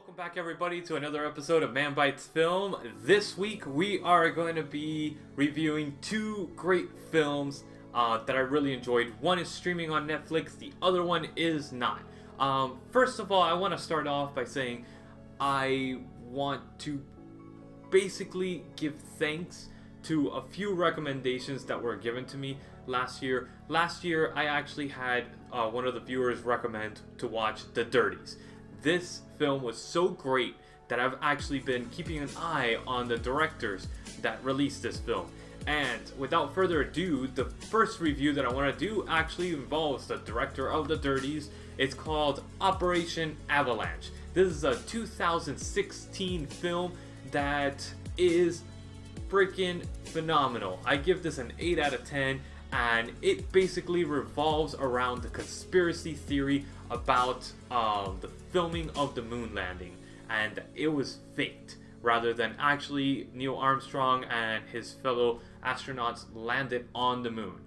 Welcome back everybody to another episode of Man Bites Film. This week we are going to be reviewing two great films that I really enjoyed. One is streaming on Netflix, the other one is not. First of all, I want to start off by saying I want to basically give thanks to a few recommendations that were given to me last year. Last year I actually had one of the viewers recommend to watch The Dirties. This film was so great that I've actually been keeping an eye on the directors that released this film. And without further ado, the first review that I want to do actually involves the director of The Dirties. It's called Operation Avalanche. This is a 2016 film that is freaking phenomenal. I give this an 8 out of 10, and it basically revolves around the conspiracy theory about the filming of the moon landing, and it was faked rather than actually Neil Armstrong and his fellow astronauts landed on the moon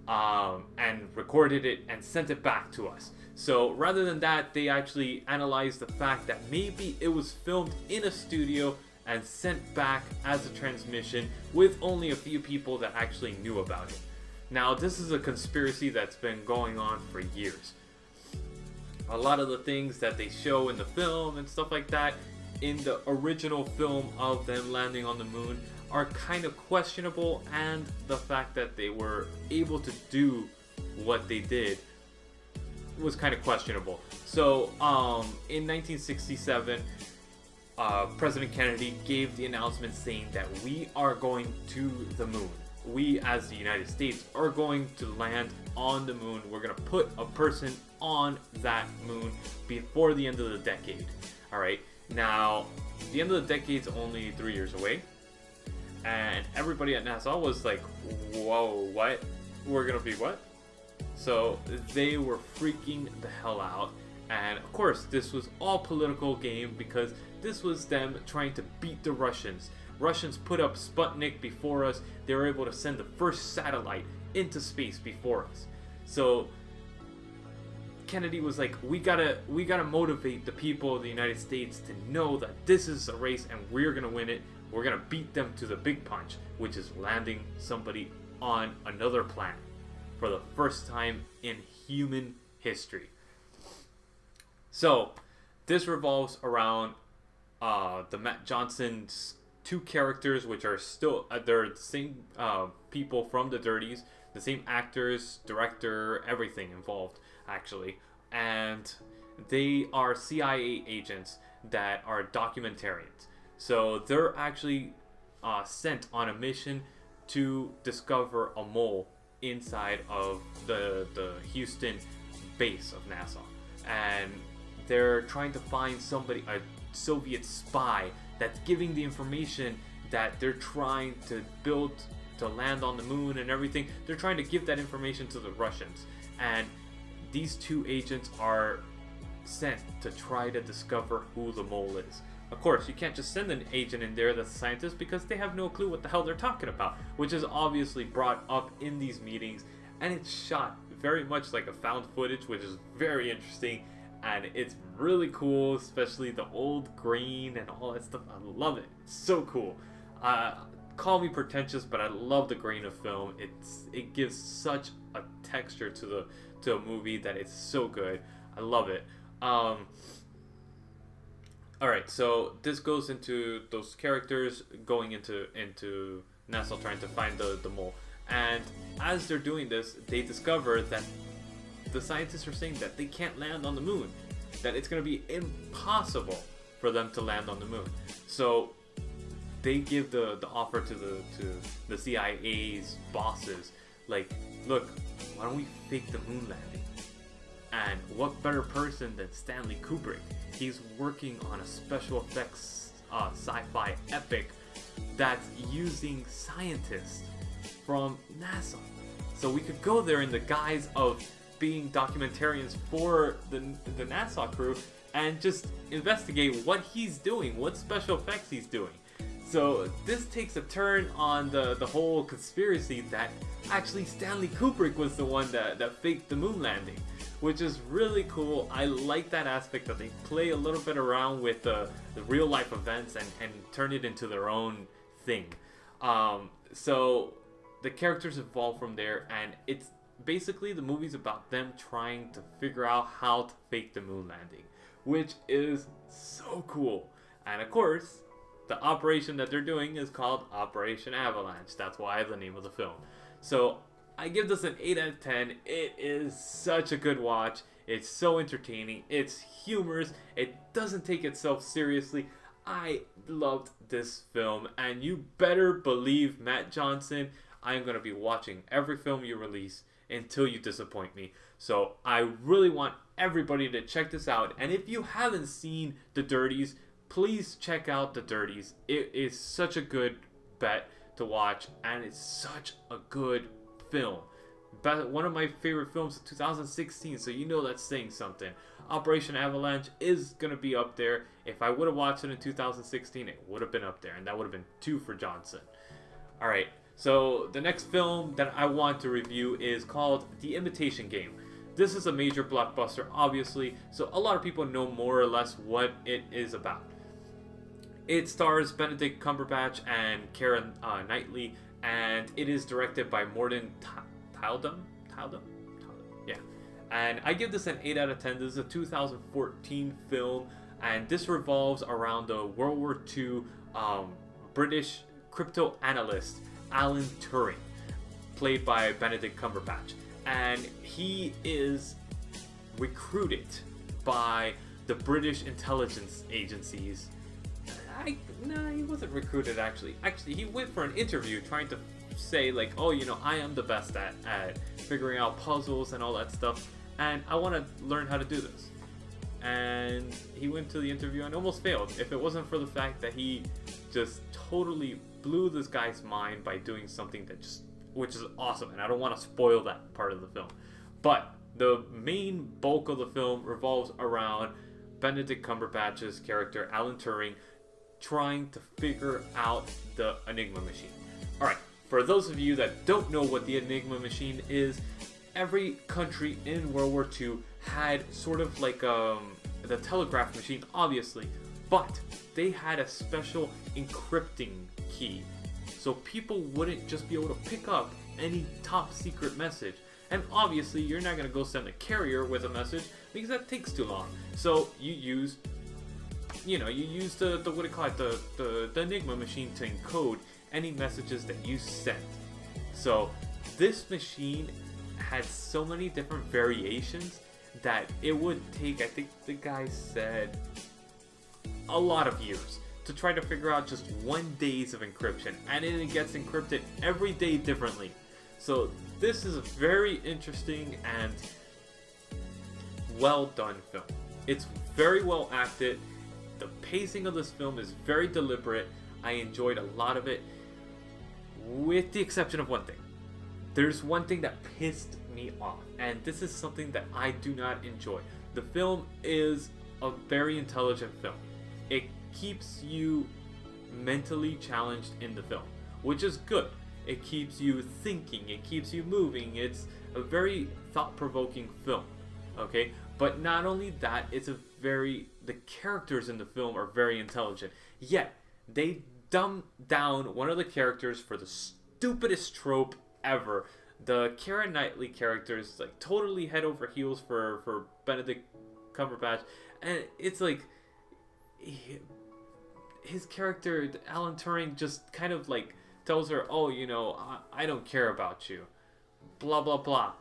and recorded it and sent it back to us. So rather than that, they actually analyzed the fact that maybe it was filmed in a studio and sent back as a transmission with only a few people that actually knew about it. Now, this is a conspiracy that's been going on for years. A lot of the things that they show in the film and stuff like that in the original film of them landing on the moon are kind of questionable, and the fact that they were able to do what they did was kind of questionable. So in 1967, President Kennedy gave the announcement saying that we are going to the moon. We as the United States are going to land on the moon. We're going to put a person on that moon before the end of the decade. Alright, now the end of the decade is only 3 years away, and everybody at NASA was like, whoa, what? We're going to be what? So they were freaking the hell out. And of course, this was all political game because this was them trying to beat the Russians. Russians put up Sputnik before us. They were able to send the first satellite into space before us. So Kennedy was like, we gotta motivate the people of the United States to know that this is a race and we're gonna win it. We're gonna beat them to the big punch, which is landing somebody on another planet for the first time in human history. So this revolves around the Matt Johnson's two characters, which are still they're the same people from The Dirties, the same actors, director, everything involved actually, and they are CIA agents that are documentarians. So they're actually sent on a mission to discover a mole inside of the Houston base of NASA, and they're trying to find somebody, a Soviet spy, that's giving the information that they're trying to build to land on the moon and everything. They're trying to give that information to the Russians, and these two agents are sent to try to discover who the mole is. Of course, you can't just send an agent in there that's a scientist because they have no clue what the hell they're talking about, which is obviously brought up in these meetings, and it's shot very much like a found footage, which is very interesting. And it's really cool, especially the old green and all that stuff. I love it. It's so cool. Call me pretentious, but I love the grain of film. It gives such a texture to a movie that it's so good. I love it. Alright, so this goes into those characters going into NASA trying to find the mole. And as they're doing this, they discover that the scientists are saying that they can't land on the moon, that it's going to be impossible for them to land on the moon. So they give the offer to the CIA's bosses, like, look, why don't we fake the moon landing? And what better person than Stanley Kubrick? He's working on a special effects sci-fi epic that's using scientists from NASA. So we could go there in the guise of being documentarians for the NASA crew and just investigate what he's doing, what special effects he's doing. So this takes a turn on the whole conspiracy that actually Stanley Kubrick was the one that faked the moon landing, which is really cool. I like that aspect that they play a little bit around with the real life events and turn it into their own thing. So the characters evolve from there, and it's basically the movie's about them trying to figure out how to fake the moon landing, which is so cool. And of course, the operation that they're doing is called Operation Avalanche. That's why the name of the film. So I give this an 8 out of 10. It is such a good watch. It's so entertaining. It's humorous. It doesn't take itself seriously. I loved this film, and you better believe, Matt Johnson, I am going to be watching every film you release until you disappoint me. So I really want everybody to check this out. And if you haven't seen The Dirties, please check out The Dirties. It is such a good bet to watch, and it's such a good film. One of my favorite films of 2016, so you know that's saying something. Operation Avalanche is going to be up there. If I would have watched it in 2016, it would have been up there, and that would have been 2 for Johnson. Alright, so the next film that I want to review is called The Imitation Game. This is a major blockbuster, obviously, so a lot of people know more or less what it is about. It stars Benedict Cumberbatch and Keira Knightley, and it is directed by Morten Tyldum? Yeah. And I give this an 8 out of 10. This is a 2014 film, and this revolves around the World War II British crypto analyst Alan Turing, played by Benedict Cumberbatch. And he is recruited by the British intelligence agencies. No, he wasn't recruited actually. Actually, he went for an interview trying to say like, oh, you know, I am the best at figuring out puzzles and all that stuff, and I want to learn how to do this. And he went to the interview and almost failed. If it wasn't for the fact that he just totally blew this guy's mind by doing something which is awesome, and I don't want to spoil that part of the film. But the main bulk of the film revolves around Benedict Cumberbatch's character, Alan Turing, trying to figure out the Enigma machine. Alright, for those of you that don't know what the Enigma machine is, every country in World War II had sort of like the telegraph machine, obviously, but they had a special encrypting key, so people wouldn't just be able to pick up any top secret message. And obviously you're not going to go send a carrier with a message because that takes too long. So you use the what do you call it, the Enigma machine to encode any messages that you send. So this machine had so many different variations that it would take, I think the guy said, a lot of years to try to figure out just 1 day's of encryption, and then it gets encrypted every day differently. So this is a very interesting and well done film. It's very well acted. The pacing of this film is very deliberate. I enjoyed a lot of it, with the exception of one thing. There's one thing that pissed me off, and this is something that I do not enjoy. The film is a very intelligent film. It keeps you mentally challenged in the film, which is good. It keeps you thinking, it keeps you moving. It's a very thought-provoking film, okay? But not only that, the characters in the film are very intelligent. Yet, they dumb down one of the characters for the stupidest trope ever. The Keira Knightley character is like totally head over heels for Benedict Cumberbatch, and it's like his character, Alan Turing, just kind of like tells her, oh, you know, I don't care about you, blah blah blah,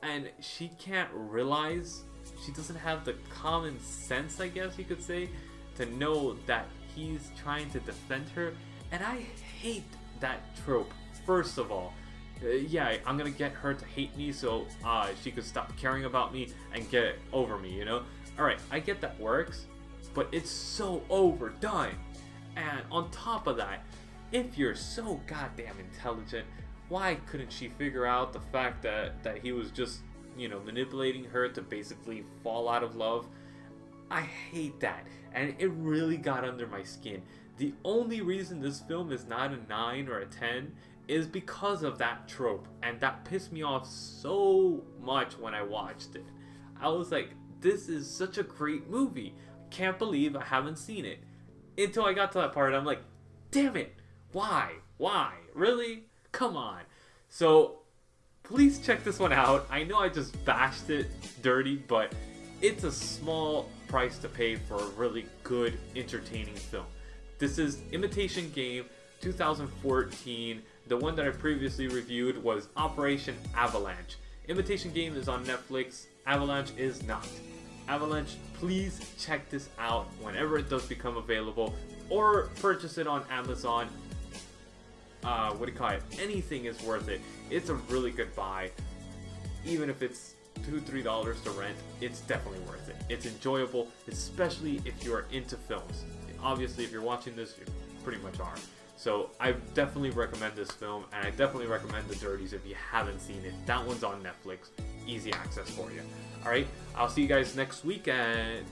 and she can't realize, she doesn't have the common sense, I guess you could say, to know that he's trying to defend her. And I hate that trope. First of all, yeah, I'm gonna get her to hate me so she could stop caring about me and get over me, you know? Alright, I get that works, but it's so overdone. And on top of that, if you're so goddamn intelligent, why couldn't she figure out the fact that he was just, you know, manipulating her to basically fall out of love? I hate that, and it really got under my skin. The only reason this film is not a 9 or a 10 is because of that trope, and that pissed me off so much when I watched it. I was like, this is such a great movie. Can't believe I haven't seen it. Until I got to that part, I'm like, damn it. Why? Really? Come on. So, please check this one out. I know I just bashed it dirty, but it's a small price to pay for a really good, entertaining film. This is Imitation Game 2014. The one that I previously reviewed was Operation Avalanche. Imitation Game is on Netflix. Avalanche is not. Avalanche, please check this out whenever it does become available, or purchase it on Amazon. Anything is worth it. It's a really good buy. Even if it's $2-3 to rent, it's definitely worth it. It's enjoyable, especially if you are into films. Obviously, if you're watching this, you pretty much are. So I definitely recommend this film, and I definitely recommend The Dirties if you haven't seen it. That one's on Netflix. Easy access for you. Alright, I'll see you guys next week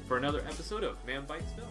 for another episode of Man Bites Film.